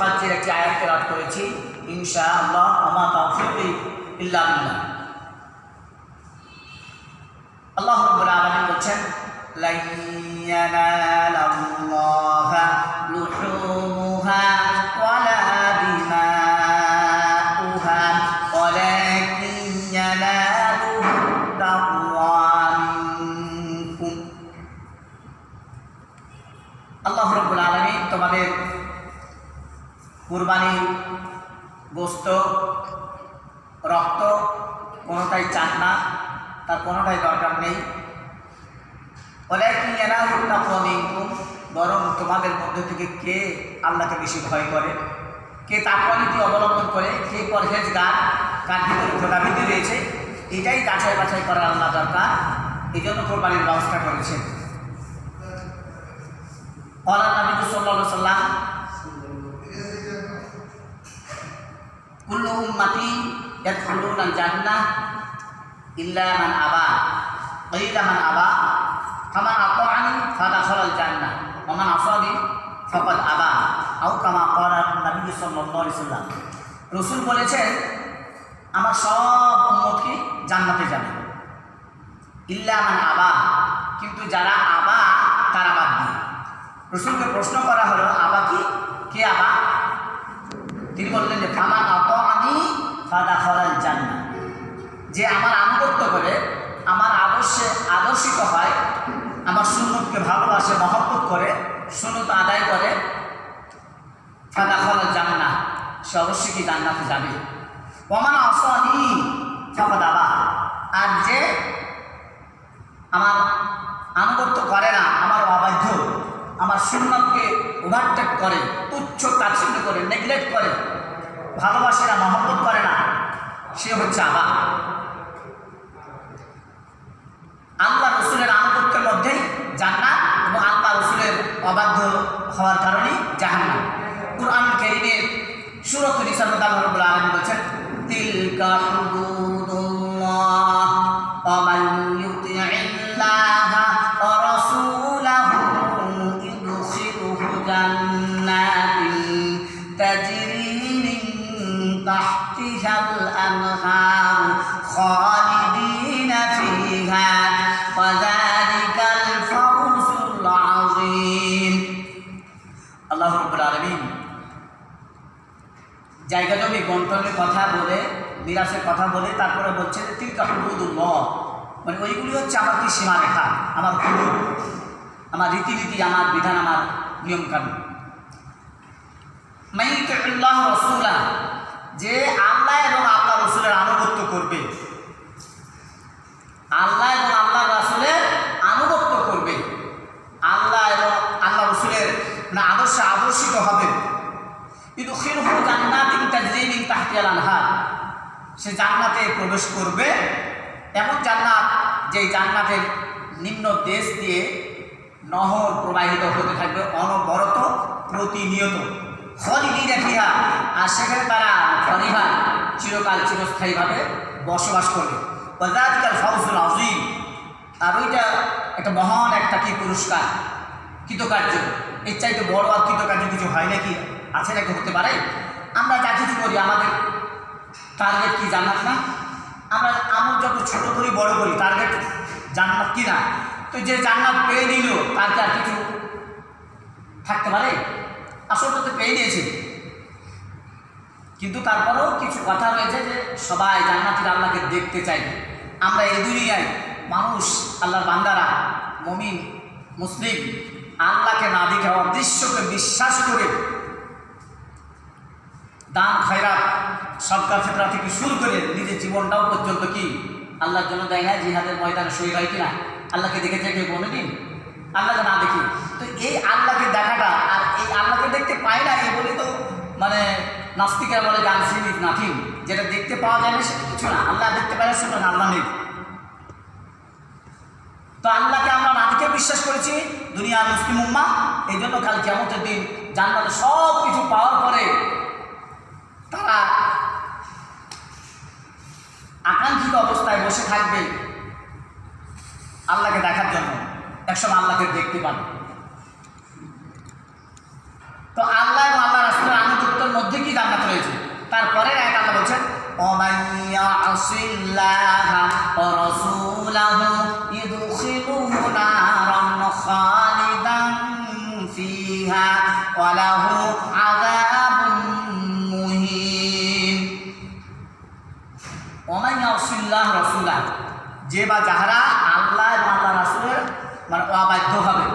হজ্জের একটি আয়াত তেলাওয়াত করেছি ইনশাআল্লাহ। ওমা তাওফীকি ইল্লা বিল্লাহ। আল্লাহ রাব্বুল আলামিন বলেন লা ইয়ানালাল্লাহা লুহুমুহা ওয়ালা দিমাউহা ওয়ালাকিন ইয়ানালুহু তাকওয়া মিনকুম। আল্লাহ রাব্বুল আলামিন তোমাদের কুরবানির গোশত, রক্ত কোনোটাই চান না, তার কোনোটাই দরকার নেই। ওয়ালাকিন ইয়ানালুহু তাকওয়া মিনকুম, বরং তোমাদের মধ্যে থেকে কে আল্লাহকে বেশি ভয় করে, কে তাকওয়া নীতি অবলম্বন করে, কে পরহেজগার, কার ভিতরে খোদাভীতি রয়েছে, এটাই যাচাই বাছাই করার আল্লাহ দরকার। এই জন্য কোরবানির ব্যবস্থা করেছেন। ক্বালা নবী সাল্লাল্লাহু আলাইহি ওয়াসাল্লাম কুল্লু উম্মতি ইয়াদখুলুনাল জান্নাহ ইল্লা মান আবা ক্বিলা মান আবা ফামান আতাআনি ফাদাখালাল জান্নাহ ওয়া মান আসানি ফাকাদ আবা আও কামা ক্বালা নবী সাল্লাল্লাহু আলাইহি ওয়াসাল্লাম। রাসূল বলেছেন আমার সব উম্মতকে জান্নাতে যাবে, ইল্লা মান আবা, কিন্তু যারা আবা তারা বাদ দিয়ে। রাসূলকে প্রশ্ন করা হলো আবা কি, কে আবা? তিনি বললেন যে ফামান আতাআনি ফাদাখালাল জান্নাহ, যে আমার আনুগত্য করে, আমার আদর্শে আদর্শিত হয়, আমার সুন্নতকে ভালোবাসে, মহব্বত করে, সুন্নত আদায় করে, ফাদাখালাল জান্নাহ, সে অবশ্যই কি জান্নাতে যাবে। ওয়া মান আসানি ফাকাদ আবা, আর যে আমার আনুগত্য করে না, আমার অবাধ্য, আমার সুন্নতকে ওভারটেক করে, তুচ্ছ তাচ্ছিল্য করে, নেগলেক্ট করে, ভালোবাসে না, মহব্বত করে না, সে হচ্ছে আবা। আল্লাহ রসুলের আনুগত্যের মধ্যেই জান্নাত এবং আল্লাহ রসুলের অবাধ্য হওয়ার কারণেই জাহান্নাম। কুরআন কারীমের সূরা নিসা আল্লাহ রাব্বুল আলামিন বলেছেন তিলকা হুদুদুল্লাহ ওয়া মান ইউতি'ইল্লাহা ওয়া রাসূলাহু ইউদখিলুহু জান্নাতিন তাজরি মিন তাহতিহাল আনহার খালিদিনা ফিহা ওয়া যালিকাল ফাওজুল আযীম। আল্লাহ রাব্বুল আলামিন জায়গা জমি বন্টনের কথা বলে, মিরাসের কথা বলে, তারপরে বলছে যে তিলকা হুদুদুল্লাহ, মানে ওইগুলি হচ্ছে আমার কি সীমারেখা, আমার হুদুদ, আমার রীতিনীতি, আমার বিধান, আমার নিয়মকানুন। মান ইউতি'ইল্লাহ ওয়া রাসূলা, যে আল্লাহ এবং আল্লাহ রসুলের আনুগত্য করবে, আল্লাহ এবং আল্লাহ রাসূলের আনুগত্য করবে, আল্লাহ এবং আল্লাহ রসুলের আদর্শে আদর্শিত হবে, ইউদখিলুহু জান্নাতিন তাজরি মিন তাহতিহাল আনহার, সে জান্নাতে প্রবেশ করবে, এমন জান্নাত যে জান্নাতের নিম্ন দেশ দিয়ে নহর প্রবাহিত হতে থাকবে অনবরত, প্রতিনিয়ত, খালিদিনা ফিহা, আর সেখানে তারা খলিফা চিরকাল চিরস্থায়ীভাবে বসবাস করবে। ওয়া যালিকাল ফাওজুল আযীম, আর ওইটা একটা মহান একটা কি পুরস্কার, কৃতকার্য। এর চাইতে বড় আর কৃতকার্য কিছু হয় নাকি, আছে নাকি, হতে পারে? আমরা যা কিছু করি আমাদের টার্গেট কি জান্নাত না? আমরা যত ছোট করি বড় করি, টার্গেট জান্নাত কি না? তো যে জান্নাত পেয়ে নিল তার কি আর কিছু থাকতে পারে? আসলে তো পেয়ে নিয়েছে, কিন্তু তারপরেও কিছু কথা রয়েছে যে সবাই জান্নাতীরা আল্লাহকে দেখতে চাই। আমরা এই দুনিয়ায় মানুষ, আল্লাহর বান্দারা, মুমিন মুসলিম, আল্লাহকে না দেখে অদৃশ্যকে বিশ্বাস করে দান খয়রাত সদকা ফিতরা থেকে শুরু করে নিজের জীবনটাও পর্যন্ত কি আল্লাহর জন্য দেয় না? জিহাদের ময়দানে শহীদ হয় কিনা? আল্লাহকে দেখেছে কেউ কোনোদিন? আল্লাহকে না দেখি তো এই আল্লাহকে দেখাটা, আর এই আল্লাহকে দেখতে পাই না এই বলে তো মানে নাস্তিকেরা বলে যে আনসিন ইজ নাথিং, যেটা দেখতে পাওয়া যায় না সেটা কিছু না। আল্লাহ দেখতে পাই না সেটা আল্লাহ নেই। তো আল্লাহকে আমরা না দেখে বিশ্বাস করেছি দুনিয়ার মুসলিম উম্মাহ, এই জন্য কাল কিয়ামতের দিন জান্নাতে সব কিছু পাওয়ার পরে তারা আকাঙ্ক্ষিত অবস্থায় বসে থাকবে আল্লাহকে দেখার জন্য, একসময় আল্লাহকে দেখতে পাবে। তো আল্লাহ এবং আল্লাহ রাসূলের আনুগত্য তারপরে আয়াত আল্লাহ বলছেন ওমান ইয়াসিল্লাহা ওয়া রাসূলাহু ইদখিলুহু নারান খালিদান ফিহা ওয়া লাহু আযাবুন মুহিন। ওমান ইয়াসিল্লাহ রাসূলা, যে বা যাহারা আল্লাহ এবং আল্লাহ রাসূলের মানে অবাধ্য হবে,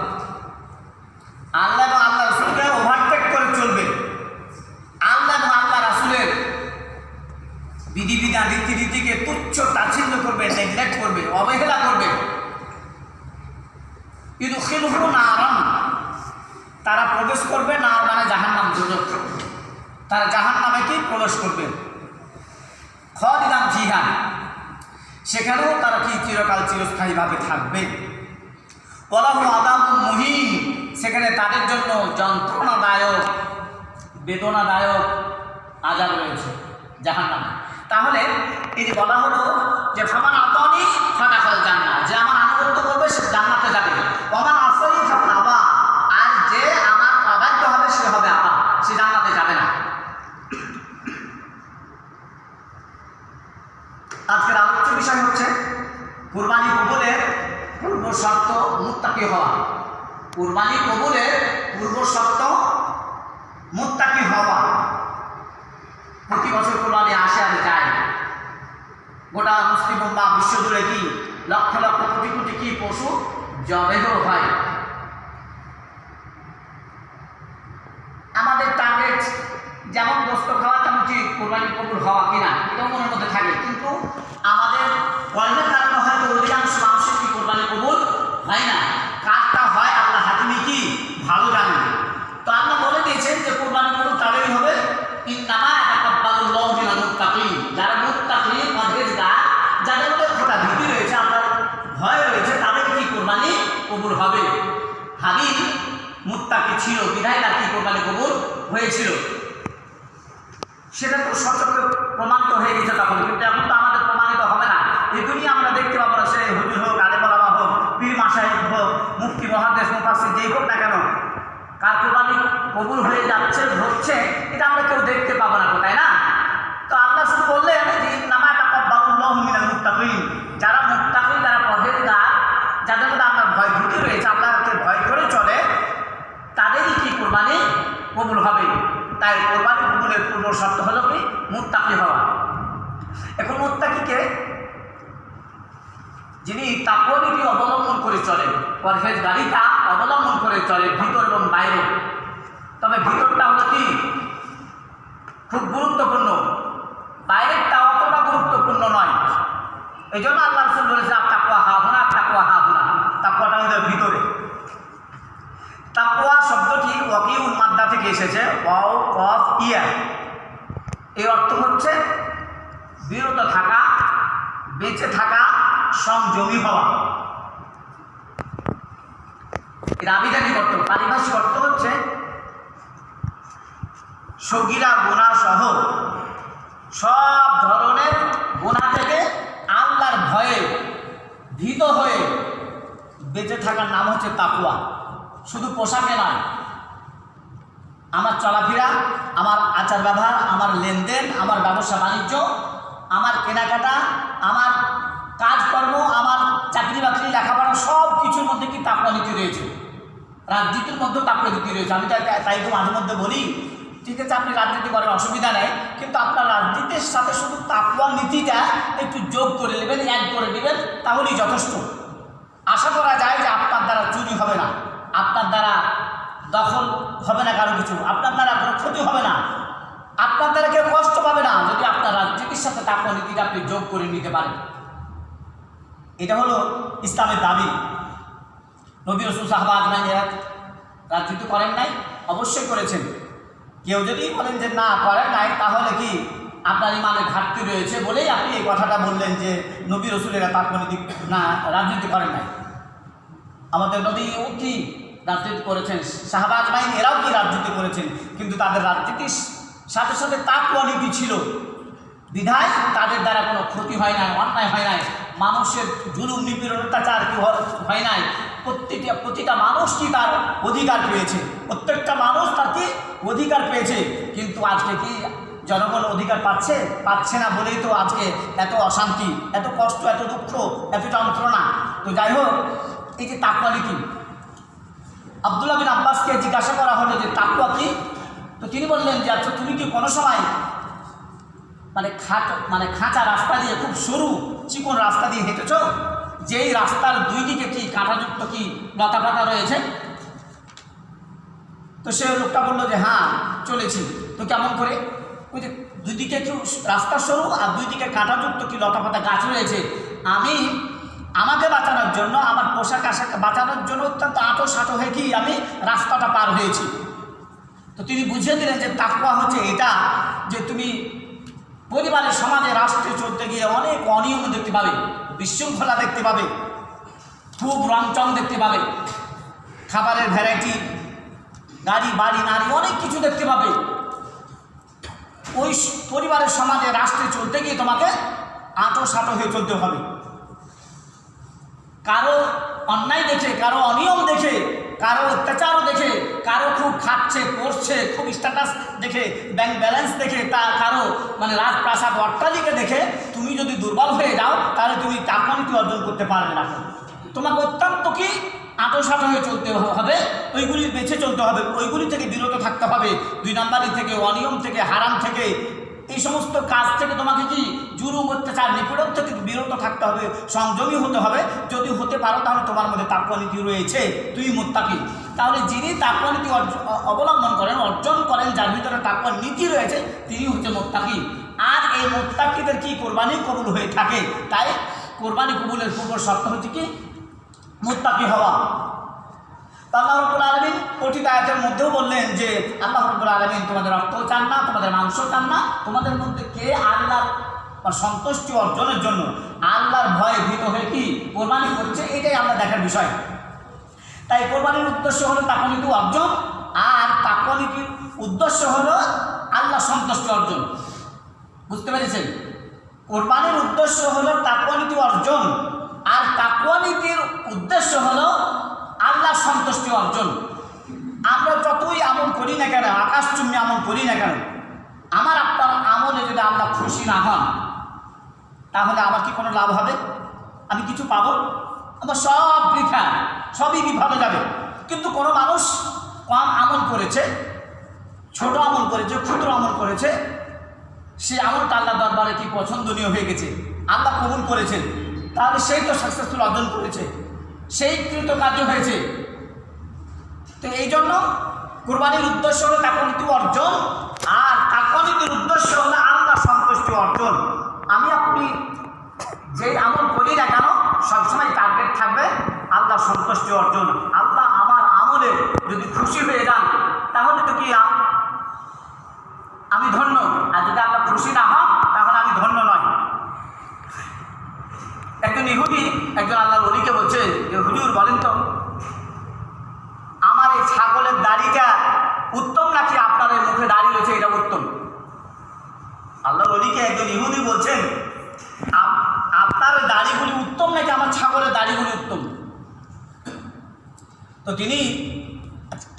আল্লাহ এবং আল্লাহ রাসূলকে ওভারটেক করে চলবে, আল্লাহ এবং আল্লাহ রাসূলের বিধিবিধান রীতিনীতিকে তুচ্ছ তাচ্ছিল্য করবে, নেগলেক্ট করবে, অবহেলা করবে, ইদখিলুহু নারান, তারা প্রবেশ করবে, নার মানে জাহান্নাম, দুজক, তারা জাহান্নামে কি প্রবেশ করবে, খালিদান ফিহা, সেখানেও তারা কি চিরকাল চিরস্থায়ীভাবে থাকবে, ওয়া লাহু আযাবুন মুহিন, সেখানে তাদের জন্য যন্ত্রণাদায়ক বেদনাদায়ক আযাব রয়েছে জাহান্নামে। তাহলে এই যে বলা হলো যে ফামান আতানি ফাদাখাল জান্নাহ, যে আমার আনুগত্য করবে সে জান্নাতে যাবে, ওমান আসানি ফামান আবা, আর যে আমার অবাধ্য হবে সে হবে আবা, সে জান্নাতে যাবে না। আজকের আলোচ্য বিষয় হচ্ছে কুরবানি কবুলের পূর্ব শর্ত মুত্তাকি হওয়া। কুরবানি কবুলের পূর্ব শর্ত মুত্তাকি হওয়া। প্রতি বছর কুরবানি আসে আর যায়, গোটা মুসলিম উম্মাহ বিশ্বজুড়ে কি লক্ষ লক্ষ কোটি কোটি কি পশু জবেহ হয়। আমাদের টার্গেট যেমন গোস্ত খাওয়া তেমন কি কুরবানি কবুল হওয়া কিনা এটাও মনের মধ্যে থাকে, কিন্তু আমাদের কর্মের কারণে হয়তো অধিকাংশ মানুষের কি কুরবানি কবুল হয় না। কাজটা হয় আল্লাহ হাকিমই কি ভালো জানেন। তো আল্লাহ বলে দিয়েছেন যে কুরবানি কবুল তাদেরই হবে, ইন্নামা ইয়াতাকাব্বালুল্লাহু মিনাল মুত্তাকিন, যারা মুত্তাকি পরহেজগার, যাদের মধ্যে খোদা ভীতি রয়েছে, আল্লাহর ভয় রয়েছে, তাদের কি কুরবানি কবুল হবে। হাবিল মুত্তাকি ছিল বিধায় তার কি কুরবানি কবুল হয়েছিল, সেটা তো সচক্ষে প্রমাণিত হয়ে গেছে তখন, কিন্তু এখন তো আমাদের প্রমাণিত হবে না। এই দুনিয়া আমরা দেখতে পাবো না, সে হুজুর হোক, আলেম ওলামা হোক, পীর মাশায়েখ হোক, মুফতি মহাদ্দেশ মুফাসসির যেই হোক না কেন, কার কুরবানি কবুল হয়ে যাচ্ছে হচ্ছে এটা আমরা কেউ দেখতে পাবো না, তাই না? তো আল্লাহ শুধু বললেন যে ইন্নামা ইয়াতাকাব্বালুল্লাহু মিনাল মুত্তাকিন, যারা মুত্তাকি, যারা পরহেজগার, যাদের মধ্যে আল্লাহর ভয় ভীতি রয়েছে, আল্লাহকে ভয় করে চলে, তাদেরই কি কুরবানি কবুল হবে। তাই কোরবানি কবুলের পূর্ব শর্ত হলো কি মুত্তাকি হওয়া। এখন মুত্তাকিকে যিনি তাকওয়া নীতি অবলম্বন করে চলে, পরহেজগারিতা অবলম্বন করে চলে ভিতর এবং বাইরে, তবে ভিতরটা হলো কি খুব গুরুত্বপূর্ণ, বাইরেরটা অতটা গুরুত্বপূর্ণ নয়। এই জন্য আল্লাহ রাসূল বলেছেন তাকওয়া হাহুনা, তাকওয়া হাহুনা, তাকওয়াটা হলো ভিতরে। তাকওয়া শব্দটি ওয়াকিউল মাদ্দা থেকে এসেছে, ওয়াও কফ ইয়া, এর অর্থ হচ্ছে বিরত থাকা, বেঁচে থাকা, সংযমী হওয়া। এর আবিধানিক অর্থ, পারিভাষিক অর্থ হচ্ছে সগীরা গুনাহ সহ সব ধরনের গুনাহ থেকে আল্লাহর ভয়ে ভীত হয়ে বেঁচে থাকার নাম হচ্ছে তাকওয়া। শুধু পোশাকে নয়, আমার চলাফেরা, আমার আচার ব্যবহার, আমার লেনদেন, আমার ব্যবসা বাণিজ্য, আমার কেনাকাটা, আমার কাজকর্ম, আমার চাকরি বাকরি, লেখাপড়া, সব কিছুর মধ্যে কি তাকওয়া নীতি রয়েছে। রাজনীতির মধ্যেও তাকওয়া নীতি রয়েছে। আমি তাই তো মাঝে মধ্যে বলি, ঠিক আছে আপনি রাজনীতি করেন, অসুবিধা নেই, কিন্তু আপনার রাজনীতির সাথে শুধু তাকওয়া নীতিটা একটু যোগ করে নেবেন, অ্যাড করে নেবেন, তাহলেই যথেষ্ট। আশা করা যায় যে আপনার দ্বারা চুরি হবে না, আপনার দ্বারা দখল হবে না, কারো কিছু আপনার দ্বারা কোনো ক্ষতি হবে না, আপনার দ্বারা কেউ কষ্ট পাবে না, যদি আপনার রাজনীতির সাথে তাকওয়া নীতিটা আপনি যোগ করে নিতে পারেন। এটা হলো ইসলামের দাবি। নবী রাসূল সাহাবা আজমাইন রাজনীতি করেন নাই? অবশ্যই করেছেন। কেউ যদি বলেন যে না করেন নাই, তাহলে কি আপনার ইমানের ঘাটতি রয়েছে বলেই আপনি এই কথাটা বললেন যে নবী রাসূলেরা তাকওয়া নীতি না রাজনীতি করেন নাই। আমাদের নবীও কি রাজনীতি করেছেন, সাহাবা আজমাইন এরাও কি রাজনীতি করেছেন, কিন্তু তাদের রাজনীতির সাথে সাথে তাকওয়া নীতি ছিল বিধায় তাদের দ্বারা কোনো ক্ষতি হয় নাই, অন্যায় হয় নাই, মানুষের জুলুম নিপীড়ন অত্যাচার কি হয় নাই। প্রতিটা মানুষ কি তার অধিকার পেয়েছে, প্রত্যেকটা মানুষ তার কি অধিকার পেয়েছে। কিন্তু আজকে কি জনগণ অধিকার পাচ্ছে না বলেই তো আজকে এত অশান্তি, এত কষ্ট, এত দুঃখ, এত যন্ত্রণা। তো যাই হোক, এই যে তাকওয়া নীতি, আব্দুল্লাহ বিন আব্বাসকে জিজ্ঞাসা করা হলো যে তাকওয়া কি? তো তিনি বললেন যে আচ্ছা, তুমি কি কোনো সময় খাঁচা রাস্তা দিয়ে, খুব সরু চিকন রাস্তা দিয়ে হেঁটেছ, যেই রাস্তার দুই দিকে কি কাঁটাযুক্ত কি লতাপাতা রয়েছে? তো সে লোকটা বললো যে হ্যাঁ, চলেছি। তো কেমন করে? ওই যে দুই দিকে একটু রাস্তা সরু আর দুই দিকে কাঁটাযুক্ত কি লতাপাতা গাছ রয়েছে, আমাকে বাঁচানোর জন্য, আমার পোশাক আশাক বাঁচানোর জন্য অত্যন্ত আঁটো সাঁটো হয়ে কি আমি রাস্তাটা পার হয়েছি। তো তিনি বুঝিয়ে দিলেন যে তাকওয়া হচ্ছে এটা, যে তুমি পরিবারের, সমাজে, রাষ্ট্রে চলতে গিয়ে অনেক অনিয়ম দেখতে পাবে, বিশৃঙ্খলা দেখতে পাবে, খুব রংচং দেখতে পাবে, খাবারের ভ্যারাইটি, গাড়ি বাড়ি নারী, অনেক কিছু দেখতে পাবে। ওই পরিবারের, সমাজে, রাষ্ট্রে চলতে গিয়ে তোমাকে আঁটো সাঁটো হয়ে চলতে হবে। কারো অন্যায় দেখে, কারো অনিয়ম দেখে, কারো অত্যাচারও দেখে, কারো খুব খাচ্ছে পড়ছে, খুব স্ট্যাটাস দেখে, ব্যাংক ব্যালেন্স দেখে, কারো রাজপ্রাসাদ অট্টালিকা দেখে তুমি যদি দুর্বল হয়ে যাও, তাহলে তুমি তাকওয়া নীতি অর্জন করতে পারবে না। তোমাকে অত্যন্ত কি আঁটো সাঁটো হয়ে চলতে হবে, ওইগুলি বেছে চলতে হবে, ওইগুলি থেকে বিরত থাকতে হবে, 2 নম্বরই থেকে, অনিয়ম থেকে, হারাম থেকে, এই সমস্ত কাজ থেকে তোমাকে কি জুলুম, অত্যাচার, নিপীড়ন থেকে বিরত থাকতে হবে, সংযমী হতে হবে। যদি হতে পারো তাহলে তোমার মধ্যে তাকওয়া নীতি রয়েছে, তুমি মুত্তাকি। তাহলে যিনি তাকওয়া নীতি অবলম্বন করেন, অর্জন করেন, যার ভিতরে তাকওয়া নীতি রয়েছে, তিনি হচ্ছে মুত্তাকি। আর এই মুত্তাকিদের কি কোরবানি কবুল হয়ে থাকে। তাই কোরবানি কবুলের পূর্ব শর্ত হচ্ছে কি মুত্তাকি হওয়া। আল্লাহ রাব্বুল আলামিন পঠিত আয়াতের মধ্যেও বললেন যে আল্লাহ রাব্বুল আলামিন তোমাদের রক্তও চান না, তোমাদের মাংস চান না, তোমাদের মধ্যে কে আল্লাহর সন্তুষ্টি অর্জনের জন্য আল্লাহর ভয়ে ভীত হয়ে কি কোরবানি করছে, এটাই আমরা দেখার বিষয়। তাই কোরবানির উদ্দেশ্য হলো তাকওয়া নীতি অর্জন, আর তাকওয়া নীতির উদ্দেশ্য হলো আল্লাহ সন্তুষ্টি অর্জন। বুঝতে পেরেছেন? কোরবানির উদ্দেশ্য হলো তাকওয়া নীতি অর্জন, আর তাকওয়া নীতির উদ্দেশ্য হলো আল্লাহ সন্তুষ্টি অর্জন। আমরা যতই আমল করি না কেন, আকাশচুম্বী আমল করি না কেন, আমার আপনার আমলে যদি আল্লাহ খুশি না হন, তাহলে আমার কি কোনো লাভ হবে? আমি কিছু পাবো? আমার সব বৃথা, সবই বিফলে যাবে। কিন্তু কোনো মানুষ কম আমল করেছে, ছোট আমল করেছে, ক্ষুদ্র আমল করেছে, সে আমলটা আল্লাহ দরবারে কি পছন্দনীয় হয়ে গেছে, আল্লাহ কবুল করেছেন, তাহলে সেই তো সাকসেসফুল অর্জন করেছে, সেই কৃতকার্য হয়েছে। তো এই জন্য কোরবানির উদ্দেশ্য হলো তাকওয়া নীতি অর্জন, আর তাকওয়া নীতির উদ্দেশ্য হলো আল্লাহ সন্তুষ্টি অর্জন। আমি আপনি যে আমল করি না কেন, সবসময় টার্গেট থাকবে আল্লাহ সন্তুষ্টি অর্জন। আল্লাহ আমার আমলে যদি খুশি হয়ে যান, তাহলে তো কি আমি ধন্য, আর যদি আল্লাহ খুশি না হন, তাহলে আমি ধন্য নয়। একজন ইহুদি একজন আল্লাহর ওলিকে বলছে যে হুজুর বলেন তো, আমার এই ছাগলের দাড়িটা উত্তম নাকি আপনার এই মুখে দাড়ি রয়েছে এটা উত্তম? আল্লাহর ওলিকে একজন ইহুদি বলছেন আপনার ওই দাড়িগুলি উত্তম নাকি আমার ছাগলের দাড়িগুলি উত্তম? তো তিনি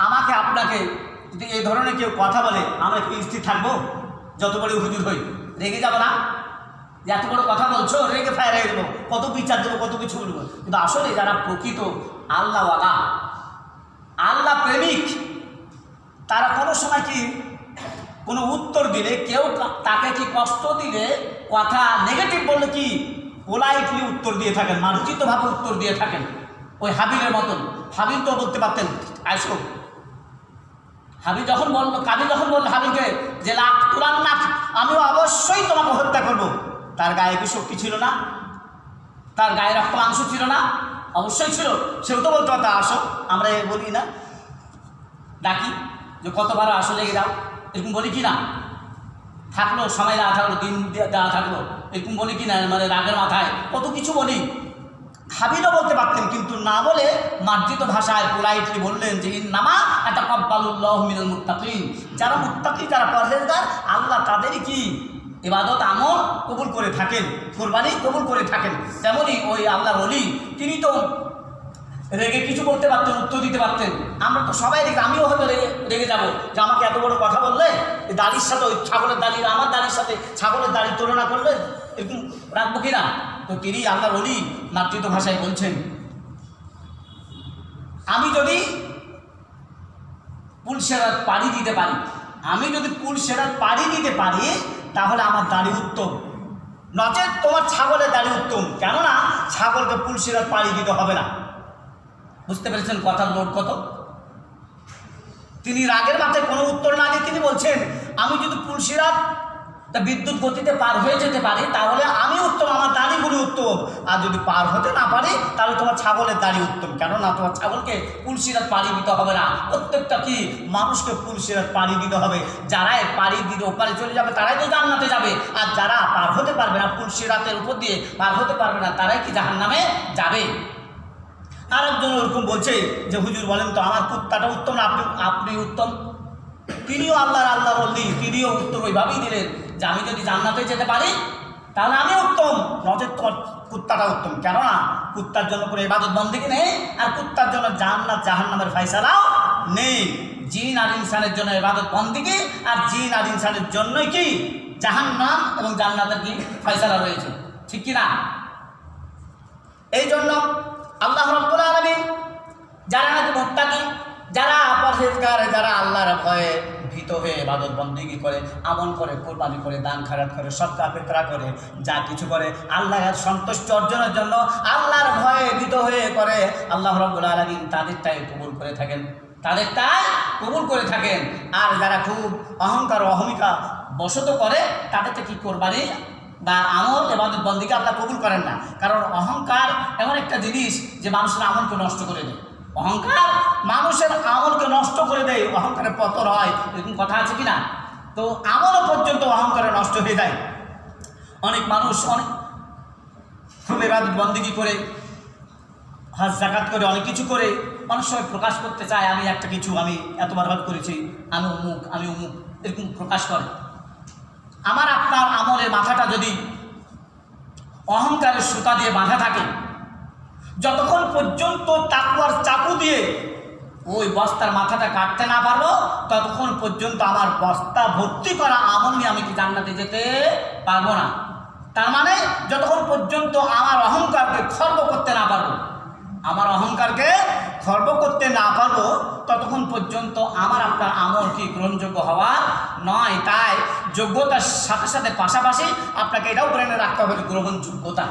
আমাকে আপনাকে যদি এই ধরনের কেউ কথা বলে, আমরা কি স্থির থাকবো? যত বড় হুজুর হই, রেগে যাবো না? যে এত বড় কথা বলছো, রেগে ফায়ার হয়ে যাবো, কত বিচার দেবো, কত কিছু বলবো। কিন্তু আসলে যারা প্রকৃত আল্লাহওয়ালা, আল্লাহ প্রেমিক, তারা কোনো সময় কি কোনো উত্তর দিলে, কেউ তাকে কি কষ্ট দিলে, কথা নেগেটিভ বললে কি পোলাইটলি উত্তর দিয়ে থাকেন, মার্জিতভাবে উত্তর দিয়ে থাকেন। ওই হাবিলের মতন, হাবিল তো বলতে পারতেন আসো, হাবিল যখন বলল, কাবিল যখন বলল হাবিলকে যে লাখ তুলান না, আমিও অবশ্যই তোমাকে হত্যা করব, তার গায়ে কি শক্তি ছিল না? তার গায়ে রক্ত মাংস ছিল না? অবশ্যই ছিল। সেও তো বলতে পারতো আসো, আমরা বলি না, ডাকি যে কতবার আসো, লেগে যাও, এরকম বলি কি না? থাকলো সময় দেওয়া থাকলো, দিন দেওয়া থাকলো, এরকম বলি কি না? রাগের মাথায় কত কিছু বলি। হাবিলও বলতে পারতেন, কিন্তু না বলে মার্জিত ভাষায় পোলাইটলি বললেন যে ইন্নামা ইয়াতাকাব্বালুল্লাহু মিনাল মুত্তাকিন, যারা মুত্তাকি, যারা পরহেজগার, আল্লাহ তাদেরই কি ইবাদত আমল কবুল করে থাকেন, কোরবানি কবুল করে থাকেন। তেমনই ওই আল্লাহর ওলি, তিনি তো রেগে কিছু করতে পারতেন, উত্তর দিতে পারতেন। আমরা তো সবাই রেগে, আমিও হয়তো রেগে যাবো যে আমাকে এত বড় কথা বললে, এই দাড়ির সাথে ওই ছাগলের দাড়ি, আমার দাড়ির সাথে ছাগলের দাড়ি তুলনা করলে এরকম রাখবো কিনা? তো তিনি আল্লাহর ওলি মাতৃত ভাষায় বলছেন, আমি যদি পুলসেরাত পাড়ি দিতে পারি, আমি যদি পুলসেরাত পাড়ি দিতে পারি তাহলে আমার দাড়ি উত্তম, নচেত তোমার ছাগলের দাড়ি উত্তম। কেননা ছাগলকে পুলসেরাত পাড়ি দিতে হবে না। বুঝতে পেরেছেন কথার লোড কত? তিনি রাগের মাথায় কোনো উত্তর না দিয়ে তিনি বলছেন, আমি যদি পুলসেরাত বিদ্যুৎ গতিতে পার হয়ে যেতে পারি তাহলে আমি উত্তম, আমার দাড়িগুলি উত্তম। আর যদি পার হতে না পারি তাহলে তোমার ছাগলের দাড়ি উত্তম। কেননা তোমার ছাগলকে পুলসেরাত পাড়ি দিতে হবে না, প্রত্যেকটা কি মানুষকে পুলসেরাত পাড়ি দিতে হবে। যারাই পাড়ি দিতে ওপারে চলে যাবে তারাই তো জান্নাতে যাবে, আর যারা পার হতে পারবে না, পুলসেরাতের উপর দিয়ে পার হতে পারবে না, তারাই কি জাহান্নামে যাবে। আর একজন ওরকম বলছে যে হুজুর বলেন তো আমার কুত্তাটা উত্তম না আপনি উত্তম? তিনিও আল্লাহর ওলি, তিনিও উত্তর ওইভাবেই দিলেন যে আমি যদি জান্নাতে যেতে পারি তাহলে আমি উত্তম, নচেত তোমার কুত্তাটা উত্তম। কেননা কুত্তার জন্য কোনো ইবাদত বন্দেগী নেই, আর কুত্তার জন্য জান্নাত জাহান্নামের ফয়সালাও নেই। জিন আর ইনসানের জন্য ইবাদত বন্দেগী, আর জিন আর ইনসানের জন্যই কি জাহান্নাম এবং জান্নাতের কি ফয়সালা রয়েছে, ঠিক কি না? এই জন্য আল্লাহ রাব্বুল আলামিন যারা নাকি মুত্তাকি, যারা পরহেজগার, যারা আল্লাহর ভয়ে ভীত হয়ে ইবাদত বন্দেগী করে, আমল করে, কুরবানি করে, দান খায়রাত করে, সদকা ফিতরা করে, যা কিছু করে আল্লাহর সন্তুষ্টি অর্জনের জন্য আল্লাহর ভয়ে ভীত হয়ে করে, আল্লাহ রাব্বুল আলামিন তাদেরটাই কবুল করে থাকেন, তাদেরটাই কবুল করে থাকেন। আর যারা খুব অহংকার ও অহমিকা বশত করে তাদেরকে কি কোরবানি বা আমল ইবাদত বন্দেগী আল্লাহ কবুল করেন না। কারণ অহংকার এমন একটা জিনিস যে মানুষের আমলকে নষ্ট করে দেয়। অহংকার মানুষের আমলকে নষ্ট করে দেয়, অহংকারের পতন হয়, এরকম কথা আছে কি না? তো আমলও পর্যন্ত অহংকারে নষ্ট হয়ে যায়। অনেক মানুষ অনেক খুব ইবাদত বন্দেগী করে, হজ যাকাত করে, অনেক কিছু করে অনেক সময় প্রকাশ করতে চায় আমি একটা কিছু, আমি এতবার হজ করেছি, আমি অমুক, আমি অমুক, এরকম প্রকাশ করে। আমার আপনার আমলের মাথাটা যদি অহংকারের সুতা দিয়ে বাঁধা থাকে, যতক্ষণ পর্যন্ত তাকওয়ার চাকু দিয়ে ওই বস্তার মাথাটা কাটতে না পারবো ততক্ষণ পর্যন্ত আমার বস্তা ভর্তি করা আমল নিয়ে আমি কি জান্নাতে যেতে পারবো না। তার মানে যতক্ষণ পর্যন্ত আমার অহংকারকে খর্ব করতে না পারবো, আমার অহংকারকে খর্ব করতে না পারবো ততক্ষণ পর্যন্ত আমার আপনার আমল কি গ্রহণযোগ্য হওয়া নয়। তাই যোগ্যতার সাথে সাথে পাশাপাশি আপনাকে এটাও ব্রেনে রাখতে হবে গ্রহণযোগ্যতা।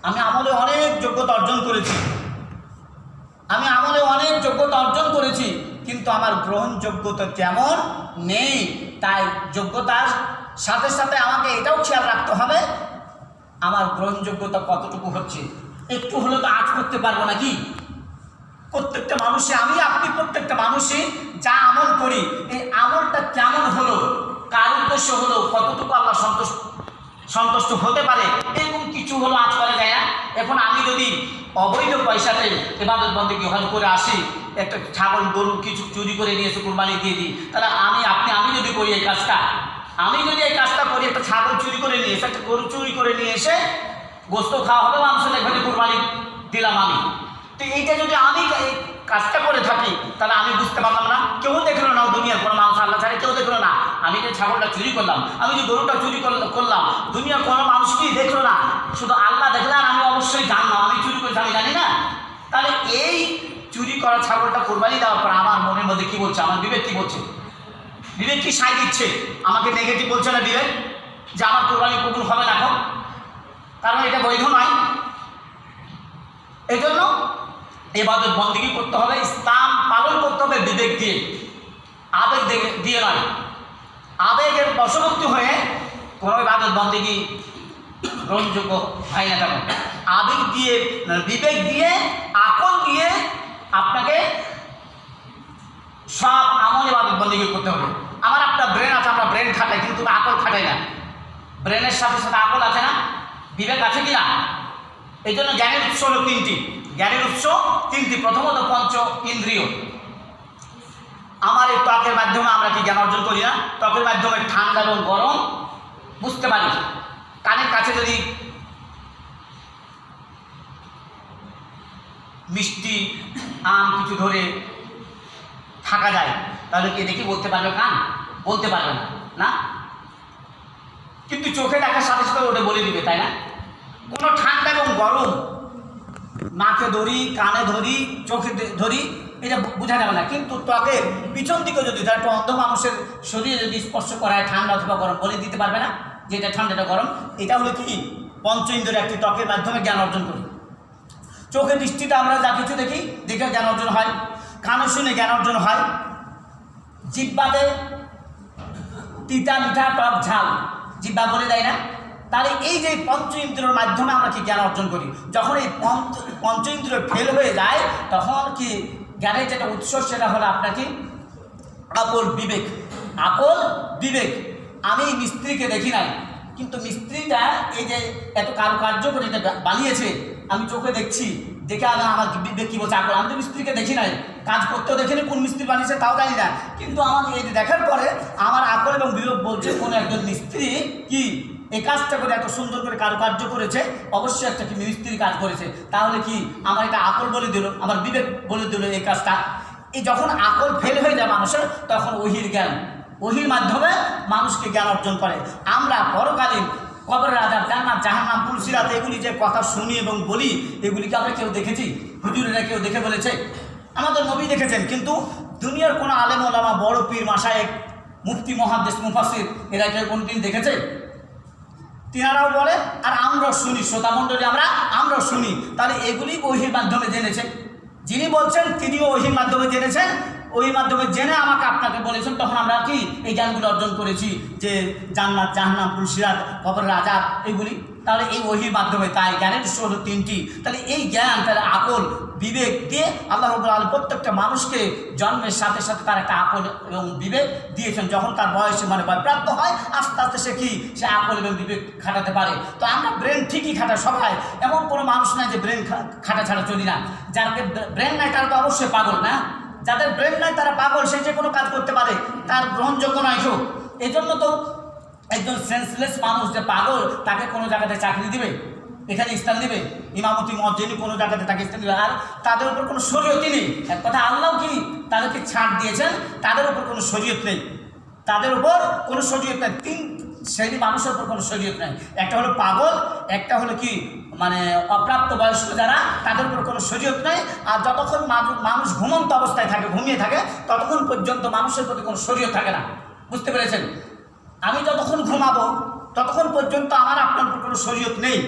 আমি আমলে অনেক যোগ্যতা অর্জন করেছি, আমি আমলে অনেক যোগ্যতা অর্জন করেছি, কিন্তু আমার গ্রহণযোগ্যতা তেমন নেই। তাই যোগ্যতার সাথে সাথে আমাকে এটাও খেয়াল রাখতে হবে আমার গ্রহণযোগ্যতা কতটুকু হচ্ছে। একটু হলে তো আজ করতে পারবো নাকি? প্রত্যেকটা মানুষে, আমি আপনি প্রত্যেকটা মানুষই যা আমল করি এই আমলটা কেমন হলো, কার উদ্দেশ্য হলো, কতটুকু আল্লাহ সন্তুষ্ট হতে পারে, এরকম কিছু হলো আজ করা যায় না। এখন আমি যদি অবৈধ পয়সাতে ইবাদত বন্দেগী হজ করে আসি, একটা ছাগল গরু কিছু চুরি করে নিয়ে এসে কুরবানি দিয়ে দিই, তাহলে আমি যদি করি এই কাজটা, আমি যদি এই কাজটা করি, একটা ছাগল চুরি করে নিয়ে এসে, একটা গরু চুরি করে নিয়ে এসে গোস্ত খাওয়া হবে, মাংস এখানে কুরবানি দিলাম আমি, তো এইটা যদি আমি এই কাজটা করে থাকি তাহলে আমি বুঝতে পারলাম না, কেউ দেখলো না, দুনিয়ার কোনো মানুষ আল্লাহ ছাড়া কেউ দেখলো না, আমি যে ছাগলটা চুরি করলাম, আমি যে গরুটা চুরি করলাম, দুনিয়ার কোনো মানুষ কি দেখলো না, শুধু আল্লাহ দেখলেন, আমি অবশ্যই জানলাম আমি চুরি করেছি, আমি জানি না। তাহলে এই চুরি করা ছাগলটা কোরবানি দেওয়ার পর আমার মনের মধ্যে কি বলছে, আমার বিবেক কি বলছে? বিবেক কি সাই দিচ্ছে? আমাকে নেগেটিভ বলছে না বিবেক যে আমার কোরবানি কবুল হবে না, এখন কারণ এটা বৈধ নয়। এই জন্য ইবাদত বন্দেগী করতে হবে, ইসলাম পালন করতে হবে বিবেক দিয়ে, আবেগ দিয়ে নয়। আবেগের বশবর্তী হয়ে কোনো ইবাদত বন্দেগী গ্রহণযোগ্য হয় না। তেমন আবেগ দিয়ে, বিবেক দিয়ে, আকল দিয়ে আপনাকে সব আমল ইবাদত বন্দেগী করতে হবে। আমার আপনার ব্রেন আছে, আমরা ব্রেন খাটাই কিন্তু আকল খাটাই না। ব্রেনের সাথে সাথে আকল আছে না, বিবেক আছে কি না? এই জন্য জ্ঞানের উৎস হলো তিনটি, জ্ঞানের উৎস তিনটি। প্রথমত পঞ্চ ইন্দ্রিয়। আমার এই ত্বকের মাধ্যমে আমরা কি জ্ঞান অর্জন করি না? ত্বকের মাধ্যমে ঠান্ডা এবং গরম বুঝতে পারি। কানের কাছে যদি মিষ্টি আম কিছু ধরে থাকা যায়, তাহলে কি দেখি বলতে পারবে কান? বলতে পারবে না, না? কিন্তু চোখে দেখার সাথে সাথে ওটা বলে দিবে, তাই না? কোনো ঠান্ডা এবং গরম নাকে ধরি, কানে ধরি, চোখে ধরি, এটা বোঝা যাবে না। কিন্তু ত্বকের পিছন দিকে যদি একটা অন্ধ মানুষের শরীরে যদি স্পর্শ করায় ঠান্ডা অথবা গরম, বলে দিতে পারবে না যে এটা ঠান্ডাটা গরম। এটা হলো কি পঞ্চ ইন্দ্রিয়ের একটি ত্বকের মাধ্যমে জ্ঞান অর্জন করি। চোখে দৃষ্টিতে আমরা যা কিছু দেখি, দেখে জ্ঞান অর্জন হয়। কানে শুনে জ্ঞান অর্জন হয়। জিহ্বাতে তিতা মিঠা টক ঝাল জিহ্বা বলে দেয় না? তাহলে এই যে পঞ্চ ইন্দ্রিয়ের মাধ্যমে আমরা কি জ্ঞান অর্জন করি। যখন এই পঞ্চ ইন্দ্রিয় ফেল হয়ে যায় তখন কি জ্ঞানের যেটা উৎস সেটা হলো আপনার কি আকল বিবেক। আকল বিবেক। আমি মিস্ত্রিকে দেখি নাই, কিন্তু মিস্ত্রিটা এই যে এত কারুকার্য করে এটা বানিয়েছে, আমি চোখে দেখছি, দেখে আমার বিবেক কী বলছে আকল। আমি তো মিস্ত্রিকে দেখি নাই, কাজ করতেও দেখিনি, কোন মিস্ত্রি বানিয়েছে তাও জানি না, কিন্তু আমাকে এই দেখার পরে আমার আকল এবং বিবেক বলছে কোনো একজন মিস্ত্রি কি এই কাজটা করে এত সুন্দর করে কারুকার্য করেছে, অবশ্যই একটা কি মিস্ত্রি কাজ করেছে। তাহলে কি আমার এটা আকল বলে দিল, আমার বিবেক বলে দিল এই কাজটা। এই যখন আকল ফেল হয়ে যায় মানুষের, তখন ওহির জ্ঞান, ওহির মাধ্যমে মানুষকে জ্ঞান অর্জন করে। আমরা পরকালীন কবরের আযাব, জান্নাত, জাহান্নাম, পুলসিরাত এগুলি যে কথা শুনি এবং বলি, এগুলিকে আমরা কেউ দেখেছি? হুজুরেরা কেউ দেখে বলেছে? আমাদের নবী দেখেছেন, কিন্তু দুনিয়ার কোনো আলেম ওলামা, বড় পীর, মাশায়েখ, মুফতি, মুহাদ্দিস, মুফাসসির এরা কেউ কোনদিন দেখেছে? তিনারাও বলে আর আমরাও শুনি, শ্রোতামণ্ডলী আমরাও শুনি। তাহলে এগুলি ওহির মাধ্যমে জেনেছে। যিনি বলছেন তিনিও ওহির মাধ্যমে জেনেছেন, ওই মাধ্যমে জেনে আমাকে আপনাকে বলেছেন, তখন আমরা কি এই জ্ঞানগুলো অর্জন করেছি যে জান্নাত, জাহান্নাম, পুলসিরাত, কবরের আযাব এগুলি। তাহলে এই ওহির মাধ্যমে, তাই জ্ঞানের উৎস হলো তিনটি। তাহলে এই জ্ঞান, তাহলে আকল বিবেক দিয়ে আল্লাহ রাব্বুল আলামিন প্রত্যেকটা মানুষকে জন্মের সাথে সাথে তার একটা আকল এবং বিবেক দিয়েছেন। যখন তার বয়সে বয়প্রাপ্ত হয়, আস্তে আস্তে সে আকল এবং বিবেক খাটাতে পারে। তো আমরা ব্রেন ঠিকই খাটাই সবাই, এমন কোনো মানুষ নাই যে ব্রেন খাটা ছাড়া চলি না। যার ব্রেন নাই তারা তো অবশ্যই পাগল, না? যাদের ব্রেন নাই তারা পাগল, সে যে কোনো কাজ করতে পারে, তার গ্রহণযোগ্য নয় কেউ। এই জন্য তো একজন সেন্সলেস মানুষ যে পাগল, তাকে কোনো জায়গাতে চাকরি দিবে, এখানে স্থান দিবে, ইমামতি মসজিদে কোনো জায়গাতে তাকে স্থান দিবে। আর তাদের উপর কোনো শরীয়তই নেই। এক কথা আল্লাহ কি তাদেরকে ছাড় দিয়েছেন, তাদের উপর কোনো শরীয়ত নেই, তাদের উপর কোনো শরীয়ত নেই। তিন শ্রেণী মানুষের উপর কোনো শরীয়ত নেই। একটা হলো পাগল, একটা হলো কি অপ্রাপ্ত বয়স্ক যারা, তাদের উপর কোনো শরীয়ত নেই। আর যতক্ষণ মানুষ ঘুমন্ত অবস্থায় থাকে, ঘুমিয়ে থাকে, ততক্ষণ পর্যন্ত মানুষের প্রতি কোনো শরীয়ত থাকে না। বুঝতে পেরেছেন? আমি যতক্ষণ ঘুমাবো ততক্ষণ পর্যন্ত আমার আপনার উপর কোনো শরীয়ত নেই,